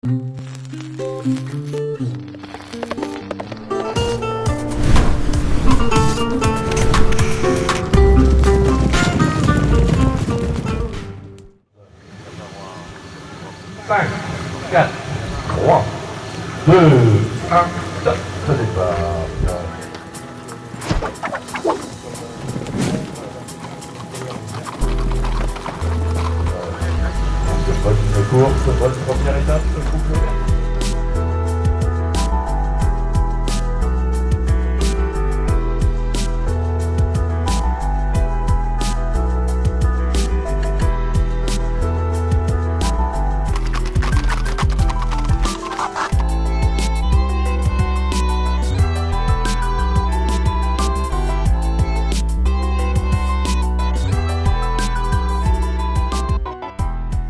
5, 4, 3, 2, 1, stop, ça départ. Une course, bonne première étape, groupe.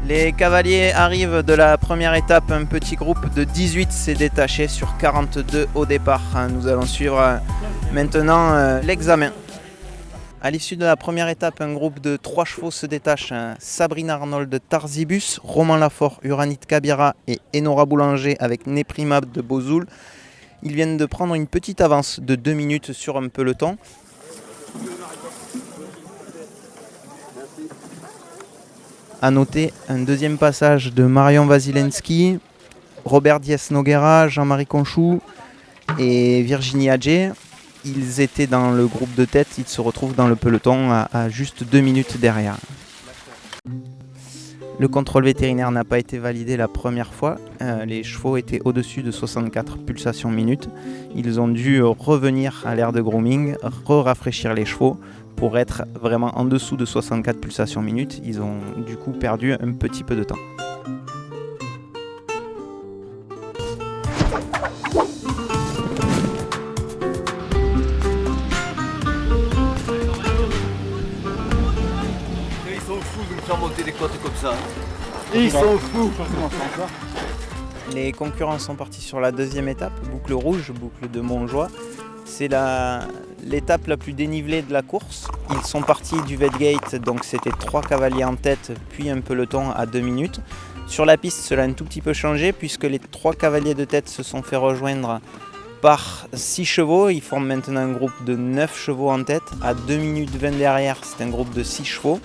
Les cavaliers arrivent de la première étape, un petit groupe de 18 s'est détaché sur 42 au départ. Nous allons suivre maintenant l'examen. À l'issue de la première étape, un groupe de 3 chevaux se détache. Sabrina Arnold Tarzibus, Romain Lafort, Uranit Kabira et Enora Boulanger avec Neprimab de Bozoul. Ils viennent de prendre une petite avance de 2 minutes sur un peloton. A noter un deuxième passage de Marion Wasilensky, Robert Diaz-Noguera, Jean-Marie Conchou et Virginie Adjé. Ils étaient dans le groupe de tête, ils se retrouvent dans le peloton à juste 2 minutes derrière. Le contrôle vétérinaire n'a pas été validé la première fois. Les chevaux étaient au-dessus de 64 pulsations minutes. Ils ont dû revenir à l'aire de grooming, rafraîchir les chevaux pour être vraiment en dessous de 64 pulsations minutes. Ils ont du coup perdu un petit peu de temps. Ils sont fous de me faire monter des côtes comme ça. Ils sont fous. Les concurrents sont partis sur la deuxième étape, boucle rouge, boucle de Montjoie. C'est l'étape la plus dénivelée de la course. Ils sont partis du Vetgate, donc c'était 3 cavaliers en tête, puis un peloton à 2 minutes. Sur la piste, cela a un tout petit peu changé, puisque les 3 cavaliers de tête se sont fait rejoindre par 6 chevaux. Ils forment maintenant un groupe de 9 chevaux en tête. À 2 minutes 20 derrière, c'est un groupe de 6 chevaux.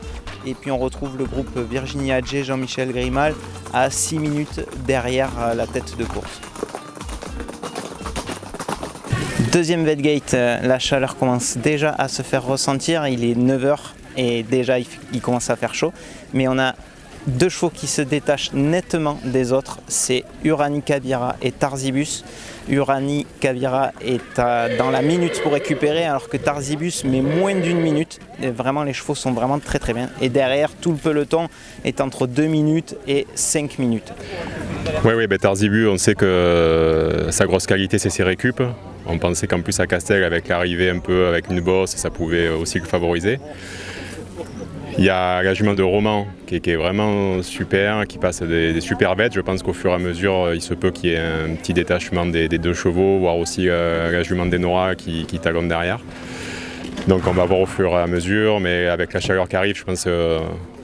Et puis on retrouve le groupe Virginie Adjé, Jean-Michel Grimal à 6 minutes derrière la tête de course. Deuxième Vetgate, la chaleur commence déjà à se faire ressentir. Il est 9h et déjà il commence à faire chaud. Mais on a 2 chevaux qui se détachent nettement des autres. C'est Urani Kabira et Tarzibus. Urani Kabira est dans la minute pour récupérer, alors que Tarzibus met moins d'1 minute. Et vraiment, les chevaux sont vraiment très très bien. Et derrière, tout le peloton est entre 2 minutes et 5 minutes. Oui, Tarzibus, on sait que sa grosse qualité, c'est ses récup. On pensait qu'en plus à Castel, avec l'arrivée un peu avec une bosse, ça pouvait aussi le favoriser. Il y a la jument de Roman qui est vraiment super, qui passe des super bêtes. Je pense qu'au fur et à mesure, il se peut qu'il y ait un petit détachement des 2 chevaux, voire aussi la jument d'Enora qui talonne derrière. Donc on va voir au fur et à mesure, mais avec la chaleur qui arrive, je pense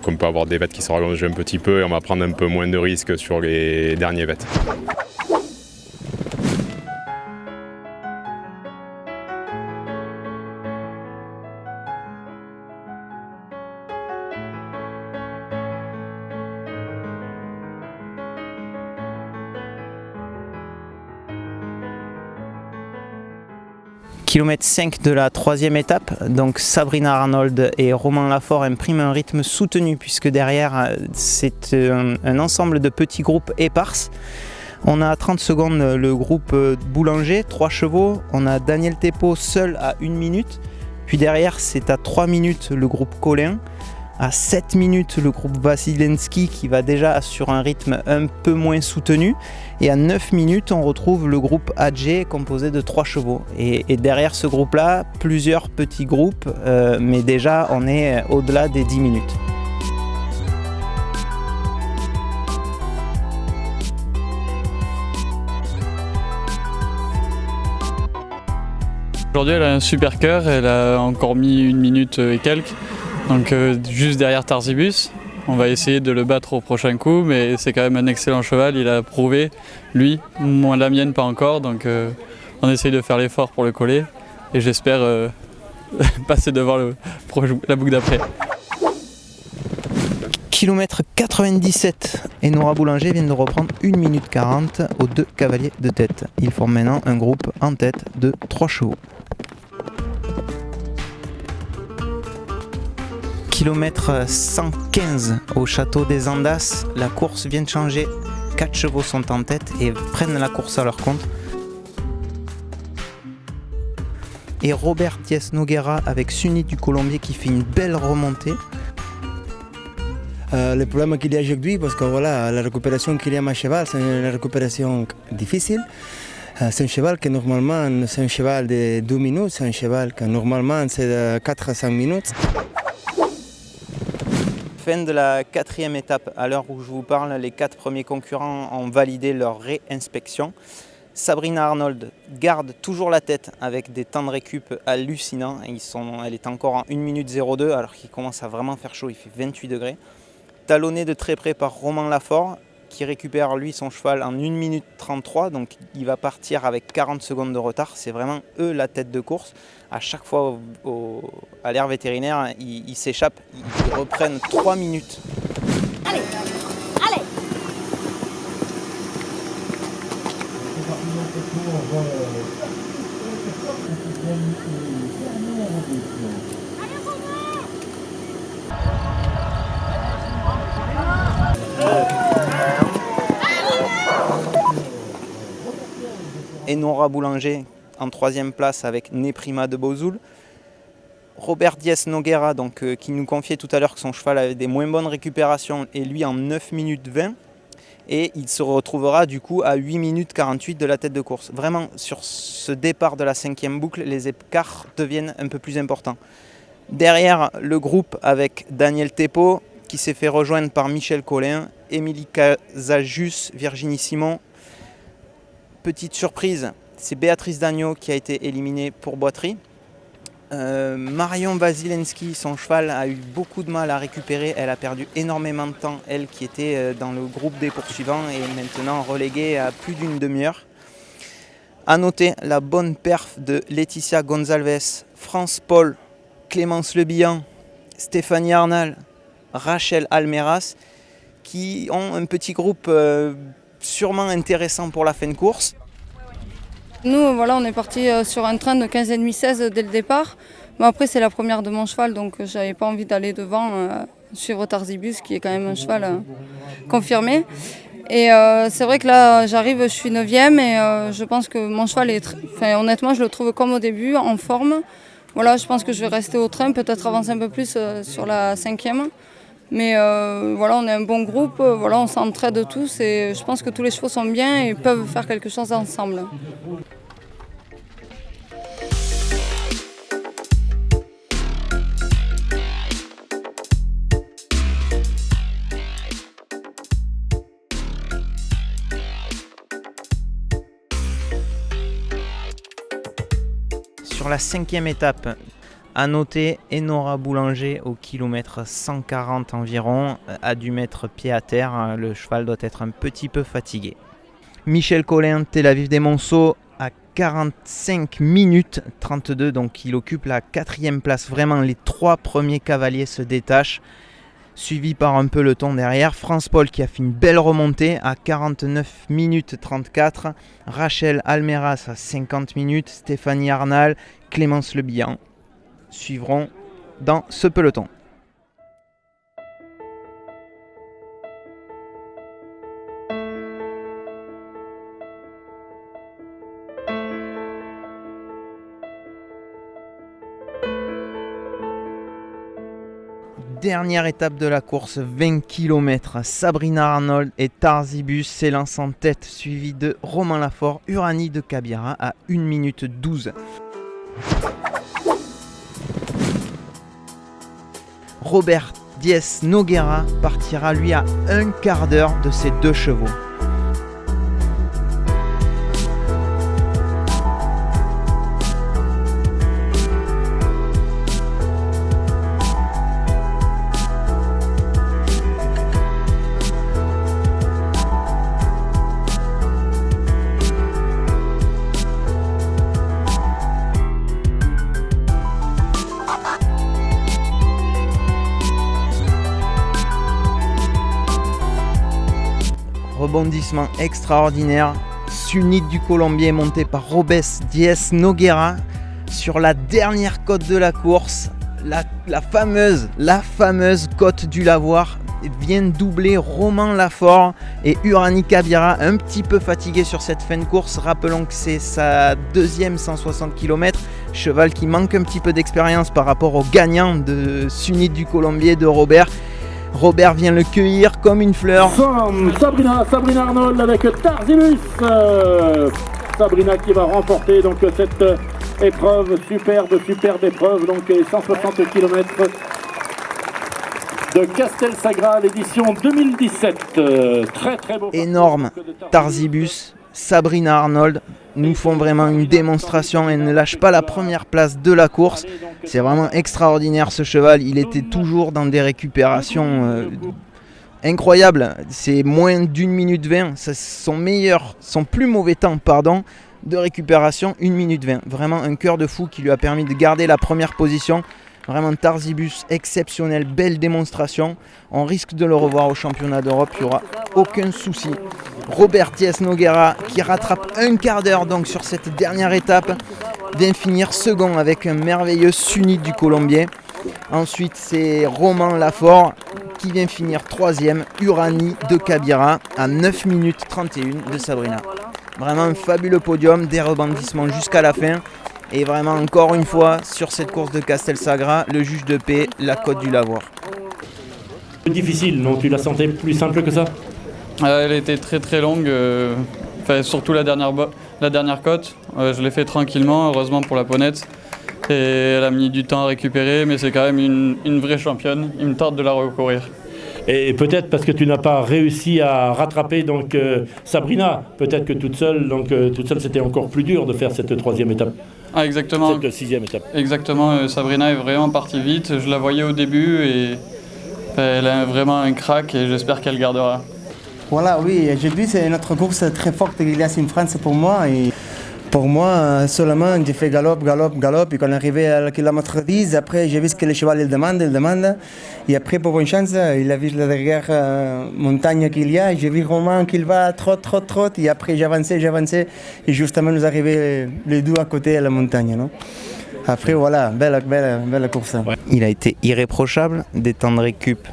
qu'on peut avoir des bêtes qui se rallongent un petit peu et on va prendre un peu moins de risques sur les derniers bêtes. Kilomètre 5 de la 3e étape, donc Sabrina Arnold et Romain Lafort impriment un rythme soutenu puisque derrière c'est un ensemble de petits groupes éparses. On a à 30 secondes le groupe Boulanger, 3 chevaux, on a Daniel Thépeau seul à 1 minute, puis derrière c'est à 3 minutes le groupe Collin, à 7 minutes le groupe Wasilensky qui va déjà sur un rythme un peu moins soutenu, et à 9 minutes on retrouve le groupe Adjé composé de 3 chevaux. Et derrière ce groupe là, plusieurs petits groupes, mais déjà on est au-delà des 10 minutes. Aujourd'hui elle a un super cœur, elle a encore mis 1 minute et quelques. Donc juste derrière Tarzibus. On va essayer de le battre au prochain coup, mais c'est quand même un excellent cheval. Il a prouvé, lui, moi la mienne pas encore, donc on essaye de faire l'effort pour le coller et j'espère passer devant la boucle d'après. Kilomètre 97 et Nora Boulanger vient de reprendre 1 minute 40 aux 2 cavaliers de tête. Ils forment maintenant un groupe en tête de 3 chevaux. Kilomètre 115 au château des Andas, la course vient de changer. 4 chevaux sont en tête et prennent la course à leur compte. Et Robert Diaz Noguera avec Sunny du Colombier qui fait une belle remontée. Le problème qu'il y a aujourd'hui, parce que voilà, la récupération qu'il y a à ma cheval, c'est une récupération difficile. C'est un cheval qui normalement, c'est un cheval de 2 minutes, c'est un cheval qui normalement c'est de 4 à 5 minutes. Fin de la 4e étape. À l'heure où je vous parle, les 4 premiers concurrents ont validé leur réinspection. Sabrina Arnold garde toujours la tête avec des temps de récup hallucinants. Elle est encore en 1 minute 02 alors qu'il commence à vraiment faire chaud, il fait 28 degrés. Talonné de très près par Romain Lafort qui récupère lui son cheval en 1 minute 33, donc il va partir avec 40 secondes de retard. C'est vraiment eux la tête de course. À chaque fois à l'aire vétérinaire, ils s'échappent, ils reprennent 3 minutes. Allez, allez. Et Nora Boulanger en 3e place avec Neprima de Bozoul. Robert Diaz Noguera donc, qui nous confiait tout à l'heure que son cheval avait des moins bonnes récupérations et lui en 9 minutes 20. Et il se retrouvera du coup à 8 minutes 48 de la tête de course. Vraiment sur ce départ de la 5e boucle, les écarts deviennent un peu plus importants. Derrière le groupe avec Daniel Thépeau qui s'est fait rejoindre par Michel Collin, Émilie Casajus, Virginie Simon. Petite surprise, c'est Béatrice Dagneau qui a été éliminée pour boiterie. Marion Wasilewski, son cheval, a eu beaucoup de mal à récupérer. Elle a perdu énormément de temps, elle qui était dans le groupe des poursuivants et maintenant reléguée à plus d'une demi-heure. A noter la bonne perf de Laetitia Gonzalez, France Paul, Clémence Lebihan, Stéphanie Arnal, Rachel Almeras qui ont un petit groupe sûrement intéressant pour la fin de course. Nous, voilà, on est parti sur un train de 15,5-16 dès le départ. Mais après, c'est la première de mon cheval, donc j'avais pas envie d'aller devant, suivre Tarzibus, qui est quand même un cheval confirmé. Et c'est vrai que là, j'arrive, je suis 9e et je pense que mon cheval est... honnêtement, je le trouve comme au début, en forme. Voilà, je pense que je vais rester au train, peut-être avancer un peu plus sur la 5e. Mais voilà, on est un bon groupe, voilà, on s'entraide tous et je pense que tous les chevaux sont bien et peuvent faire quelque chose ensemble. Sur la 5e étape, à noter, Nora Boulanger au kilomètre 140 environ a dû mettre pied à terre. Le cheval doit être un petit peu fatigué. Michel Collin, Tel Aviv des Monceaux à 45 minutes 32, donc il occupe la 4e place. Vraiment, les 3 premiers cavaliers se détachent, suivi par un peloton derrière. France Paul qui a fait une belle remontée à 49 minutes 34. Rachel Almeras à 50 minutes. Stéphanie Arnal, Clémence Lebihan suivront dans ce peloton. Dernière étape de la course, 20 km. Sabrina Arnold et Tarzibus s'élancent en tête, suivi de Romain Lafort, Uranie de Kabira à 1 minute 12. Robert Diaz Noguera partira lui à un quart d'heure de ses 2 chevaux. rebondissement extraordinaire. Sunit du Colombier monté par Robes Diez Noguera sur la dernière côte de la course. La fameuse côte du Lavoir vient doubler Romain Lafort et Urani Kabira, un petit peu fatigué sur cette fin de course. Rappelons que c'est sa deuxième 160 km, cheval qui manque un petit peu d'expérience par rapport au gagnant de Sunit du Colombier de Robert. Robert vient le cueillir comme une fleur. Sabrina Arnold avec Tarzibus. Sabrina qui va remporter donc cette épreuve, superbe épreuve, donc 160 km de Castelsagre, l'édition 2017. Très beau. Énorme Tarzibus, Sabrina Arnold nous font vraiment une démonstration et ne lâchent pas la première place de la course. C'est vraiment extraordinaire ce cheval, il était toujours dans des récupérations incroyables. C'est moins d'1 minute 20, c'est son plus mauvais temps de récupération, 1 minute 20. Vraiment un cœur de fou qui lui a permis de garder la première position. Vraiment Tarzibus exceptionnel, belle démonstration. On risque de le revoir au championnat d'Europe, il n'y aura aucun souci. Robert Diez Noguera qui rattrape un quart d'heure donc sur cette dernière étape, vient finir second avec un merveilleux Sunit du Colombier. Ensuite c'est Romain Lafort qui vient finir troisième, Urani de Kabira à 9 minutes 31 de Sabrina. Vraiment un fabuleux podium, des rebondissements jusqu'à la fin. Et vraiment encore une fois sur cette course de Castelsagre, le juge de paix, la côte du Lavoir. Difficile, non? Tu la sentais plus simple que ça? Elle était très longue, surtout la dernière côte. Je l'ai fait tranquillement, heureusement pour la ponette. Et elle a mis du temps à récupérer, mais c'est quand même une vraie championne. Il me tente de la recourir. Et peut-être parce que tu n'as pas réussi à rattraper donc Sabrina, peut-être que toute seule c'était encore plus dur de faire cette troisième étape. Ah, exactement. Cette sixième étape. Exactement, Sabrina est vraiment partie vite. Je la voyais au début et elle a vraiment un crack et j'espère qu'elle gardera. Voilà, oui, aujourd'hui c'est notre course très forte qu'il y a en France pour moi. Et pour moi, seulement j'ai fait galop. Et quand on est arrivé à la kilomètre 10, après j'ai vu ce que le cheval il demande. Et après, pour une chance, il a vu la dernière montagne qu'il y a. J'ai vu Romain qu'il va trop. Et après j'avançais. Et justement, nous arrivons les deux à côté à la montagne. Non? Après, voilà, belle course. Ouais. Il a été irréprochable, des temps de récup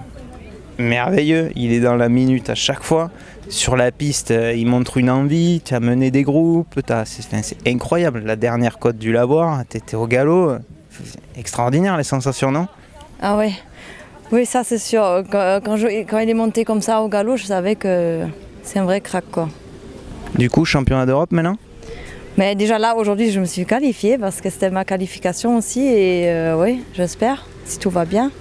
merveilleux. Il est dans la minute à chaque fois. Sur la piste, il montre une envie, tu as mené des groupes, c'est incroyable. La dernière côte du Lavoir, tu étais au galop. C'est extraordinaire les sensations, non? Ah ouais. Oui, ça c'est sûr. Quand il est monté comme ça au galop, je savais que c'est un vrai crack, quoi. Du coup, championnat d'Europe maintenant? Mais déjà là, aujourd'hui, je me suis qualifiée parce que c'était ma qualification aussi. Et oui, j'espère, si tout va bien.